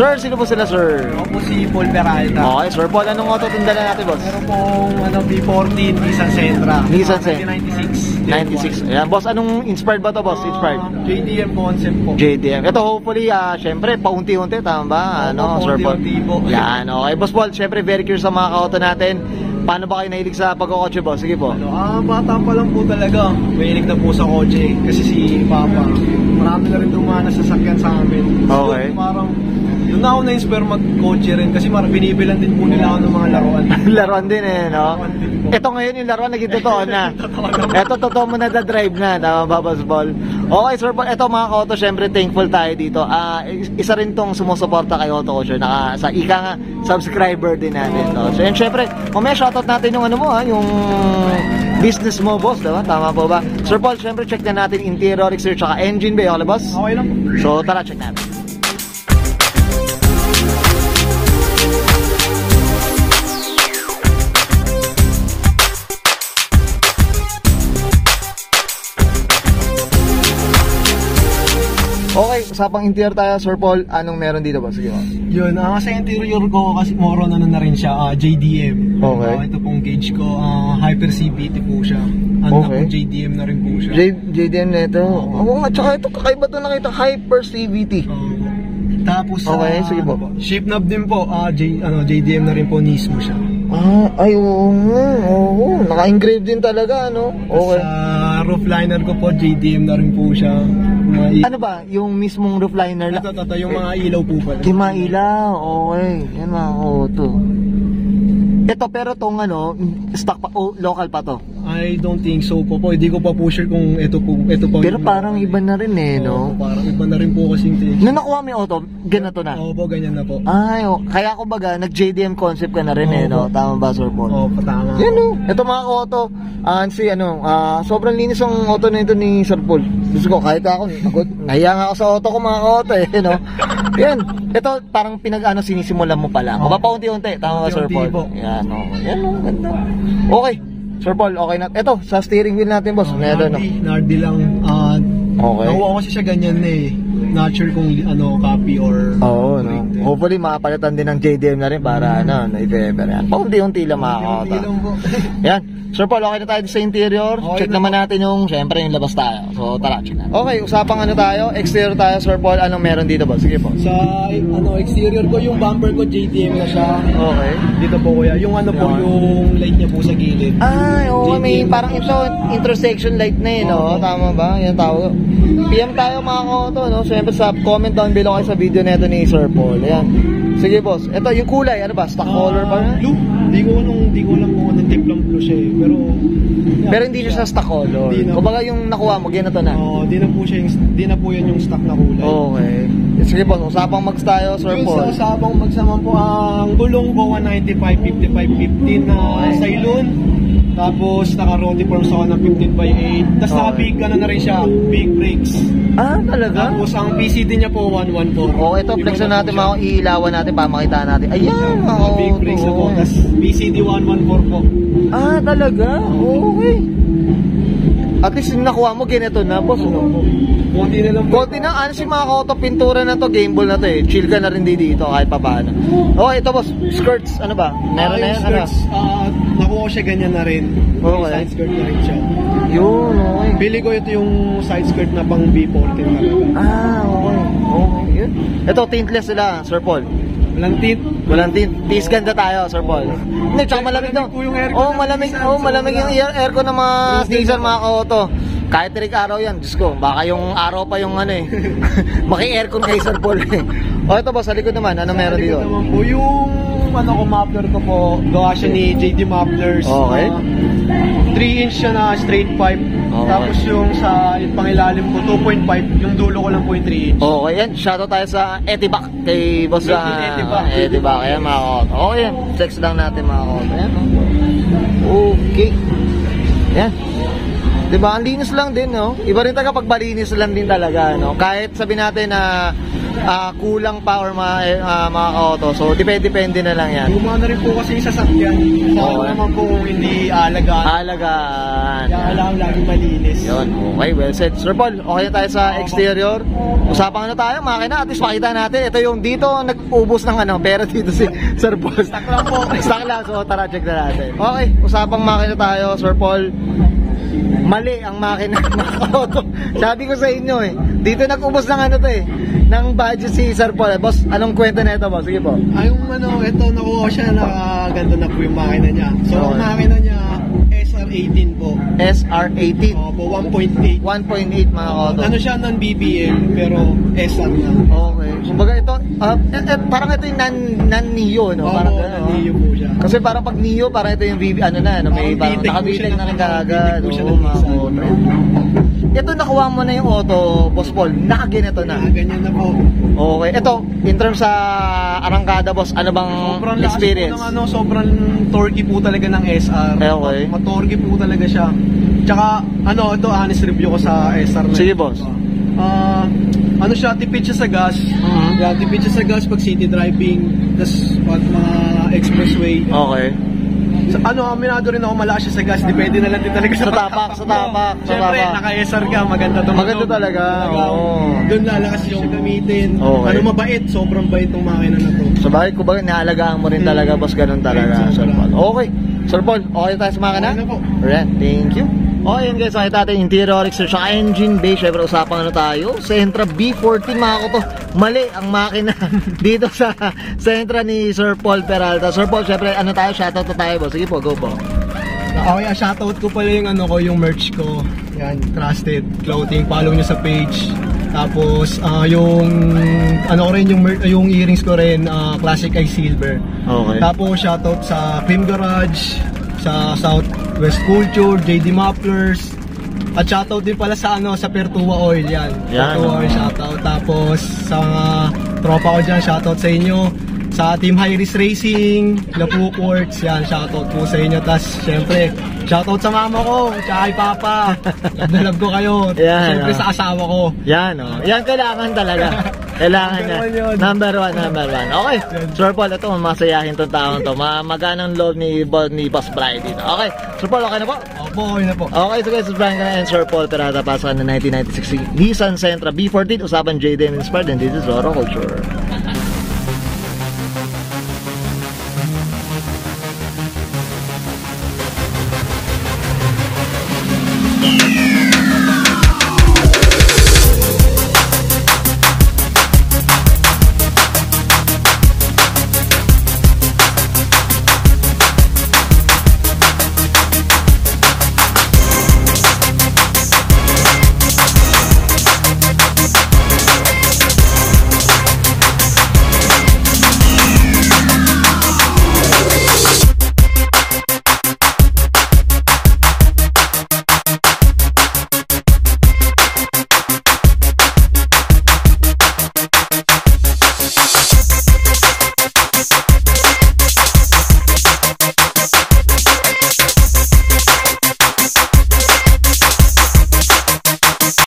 Sir, sino po sila, sir? Ako po si Paul Peralta. Okay, Sir Paul, anong auto tundala natin, boss? Meron pong B14 Nissan Sentra. Nissan Sentra. 96. 96. Ayan, boss, anong inspired ba to, boss? Inspired? JDM concept po. JDM. Ito, hopefully, syempre, paunti-unti, tama ba? Ano, Sir Paul? Yan, okay. Boss Paul, syempre, very curious sa mga auto natin. Paano ba kayo nahilig sa pagkakotse, boss? Sige po. Bata pa lang po talaga. Mahilig na po sa kotse. Kasi si Papa, marami na rin dumana sa sasakyan sa amin. Okay. So, parang, doon ako na-inspire mag-kotse rin. Kasi binibilan din po nila ako ng mga laruan. Laruan din no? Ito ngayon yung laruan, naging totoo na. Ito, totoo mo na drive na. Tama ba, Boss Paul? Okay, Sir Paul. Ito, mga ka-auto, syempre, thankful tayo dito. Isa rin tong sumusuporta kay Auto Kosher. Sa ika nga, subscriber din natin. No? So, and syempre, may shoutout natin yung yung business mo, boss, diba? Tama po ba? Sir Paul, syempre, check na natin interior, exterior, tsaka engine bay. Okay, boss? Okay lang. So, tara, check natin. Okay, usapang interior tayo, Sir Paul. Anong meron dito, boss? Sige, yun, sa interior ko kasi more on na rin siya, JDM. Okay. Ito pong gauge ko, Hyper CVT po siya. Okay. JDM na rin po siya. JDM na ito. Oo nga, tsaka ito, kakaiba ito nakita, Hyper CVT. Tapos, okay, sige po. shape knob din po, JDM na rin po, Nismo siya. Ay, oo, naka-engrave din talaga, ano? Okay. Sa roof liner ko po, JDM na rin po siya. Ano ba? Yung mismong roof liner? Ito, yung mga ilaw po pala. Yung mga ilaw, okay. Yan mga auto. Ito, pero tong stock pa, local pa to? I don't think so po. Hindi ko pa po sure kung ito po. Pero parang iba na rin no? Parang iba na rin po kasing tingin. Nung nakuha mo yung auto, ganito na? Oo po, ganyan na po. Ay, kaya kumbaga, nag-JDM concept ka na rin no? Tama ba, Sir Paul? Oo, patama. Yan ito mga auto, sobrang linis ang auto na ito ni Sir Paul. Gusto ko, kahit ako, nahiya nga ako sa auto ko mga auto no? Yan, ito parang sinisimulan mo pala. O ba paunti-unti, tama ba, Sir Paul? Yan, ganda. Okay. Sir Paul, okay na. Ito, sa steering wheel natin, boss. Nardi lang. Okay. Nakuha kasi siya ganyan Not sure kung copy or... Oo, no. Hopefully, makapalitan din ng JDM na rin para, na-i-fever yan. Paunti-unti lang makakota. Yan. Sir Paul, okay na tayo sa interior. Okay, check naman natin syempre yung labas tayo. So, tara, check natin. Okay, usapang tayo. Exterior tayo, Sir Paul. Anong meron dito, boss? Sige po. Sa, exterior ko, yung bumper ko, JDM na siya. Okay. Dito po, kuya. Yung po, yung light niya po sa gilid. Ay, oo, may parang intersection light na no? Tama ba? Yan tawag. PM tayo mga auto, no? Siyempre sa comment down below kayo sa video nito ni Sir Paul. Ayan. Sige, boss. Ito, yung kulay, ano ba? Stock color pa na? Blue. Hindi ko alam kung anong timplang blue siya Pero... Pero hindi siya sa stock color. Kumbaga yung nakuha mo, ganito na. Di na po yan yung stock na kulay. Okay. Sige, boss. Usapang mags tayo, Sir Paul. Sa usapang mags naman po, ang gulong ko 195, 55, 15 na Cylon. Tapos naka-rotiforms ako ng 15/8. Tapos naka-big na rin siya, big brakes. Talaga? Tapos ang PCD niya po 114. Okay, ito flex na natin, iilawan natin para makita natin. Ayan, big brakes na po. Tapos PCD 114 po. Talaga? Okay. At least yung nakuha mo, ganito na, boss, no? Konti na lang po. Konti na, mga auto pintura na to, game ball na to chill ka na rin dito kahit pa paano. Okay, ito boss, skirts, ano ba? Meron na yan, skirts, nakuha ko siya ganyan na rin. Okay. Side skirt na rin siya. Yun, okay. Bili ko ito yung side skirt na pang B14 talaga. Okay. Okay, yun. Ito, tintless sila, Sir Paul. Walang tint. Walang tint. Tis ganda tayo, Sir Paul. Hindi, tsaka malamig daw. Malamig yung aircon ng mga Nissan, mga auto. Kahit tirik araw yan, Diyos ko, baka yung araw pa yung maki-aircon kay Sir Paul O ito boss, sa likod naman, ano meron dito? Sa likod naman po, yung muffler ko po, gawa siya ni JD Mufflers. Okay. 3-inch siya na straight pipe. Okay. Tapos yung sa pangilalim ko, 2.5, yung dulo ko lang po yung 3-inch. Okay, yan, shoutout tayo sa Etibac, kay boss Etibac, ayan mga auto. Okay, checks lang natin mga auto. Ayan, okay. Yan. Diba? Ang linis lang din, no? Iba rin talaga pag malinis lang din talaga, no? Kahit sabi natin na kulang pa or mga auto. So, depende na lang yan. Gumana rin po kasi yung sasakyan. Oo. Naman po hindi alagaan. Alagaan. Kaya laging malinis. Yun, okay, well said. Sir Paul, okay na tayo sa exterior. Usapan na tayo, makina. At least makita natin. Ito yung dito, nag-ubos ng pera dito si Sir Paul. Stock lang po. Stock lang, so tara, check na natin. Okay, usapang makina tayo, Sir Paul. Mali ang makina ng auto. Sabi ko sa inyo dito nag-ubos ng ng budget si Sir Paul. Boss, anong kwento na ito, boss? Sige po. Ito nakuha siya na ganda na po yung makina niya. So, Okay. ang makina niya, SR18 po. SR18. Opo, 1.8. 1.8 mga auto. Ano siya, non-BBM, pero SR na. Okay. Kumbaga ito, parang ito yung non-Neo, no? Opo, Parang gano'n, naniyo po siya. Kasi parang pag Neo, parang ito yung may parang VTEC po nakabitag siya na rin ng- kaagad. VTEC po siya Oo, ng mga Nissan. auto. Ito, nakuha mo na yung auto, Boss Paul. Nakaganito na. Ganyan na po. Okay. Ito, in terms sa arangkada, boss, ano bang Sobrang lakas experience? po ng sobrang torquey po talaga ng SR. Okay. Matorquey po talaga siya. Tsaka, ito, honest review ko sa SR na. Sige, boss. Siya, tipid siya sa gas. Mhm. Yeah, tipid siya sa gas pag city driving, tas pag mga expressway. Okay. Aminado rin ako malakas siya sa gas. Depende na lang din talaga Sa tapak, sa tapak, sa Siyempre, tapak. naka-SR ka, maganda tumanog. Maganda talaga, oo. Doon lalakas yung gamitin. Okay. Mabait, sobrang bait ng makina na to. So bakit kumbaga naalagaan mo rin talaga, boss, ganun talaga, Sir Paul. Okay. Sir Paul, okay tayo sa makina? Okay na po. Alright, thank you. Okay, yun guys, makita natin interior, exterior, saka engine bay. Syempre, usapan tayo. Sentra B14, mga ko to. Mali ang makina dito sa Sentra ni Sir Paul Peralta. Sir Paul, syempre, shoutout na tayo, boss. Sige po, go po. Okay, shoutout ko pala yung yung merch ko. Yan, Trusted Clothing. Follow nyo sa page. Tapos, yung yung earrings ko rin, Classic Eye Silver. Okay. Tapos, shoutout sa Cream Garage, sa Southwest Culture, JD Mufflers. At shoutout din pala sa sa Pertua Oil, yan. Yan, Pertua Oil, shoutout. Tapos, sa mga tropa ko dyan, shoutout sa inyo. Sa Team High Risk Racing, Lapu Quartz, yan, shoutout po sa inyo. Tapos, syempre, shoutout sa mama ko, tsaka kay papa. Love ko kayo. Yan, Syempre, sa asawa ko. Yan, yan kailangan talaga. Kailangan Number one yun. Number one. Okay. Sir Paul, ito, masayahin tong taong to. Maganang love ni Boss Brian dito. Okay. Sir Paul, okay na po? Opo, okay na po. Okay, so guys, Brian ka na and Sir Paul Peralta, pasakan ng 1996 Nissan Sentra B14, usapan JDM Inspired, and this is Oro Culture.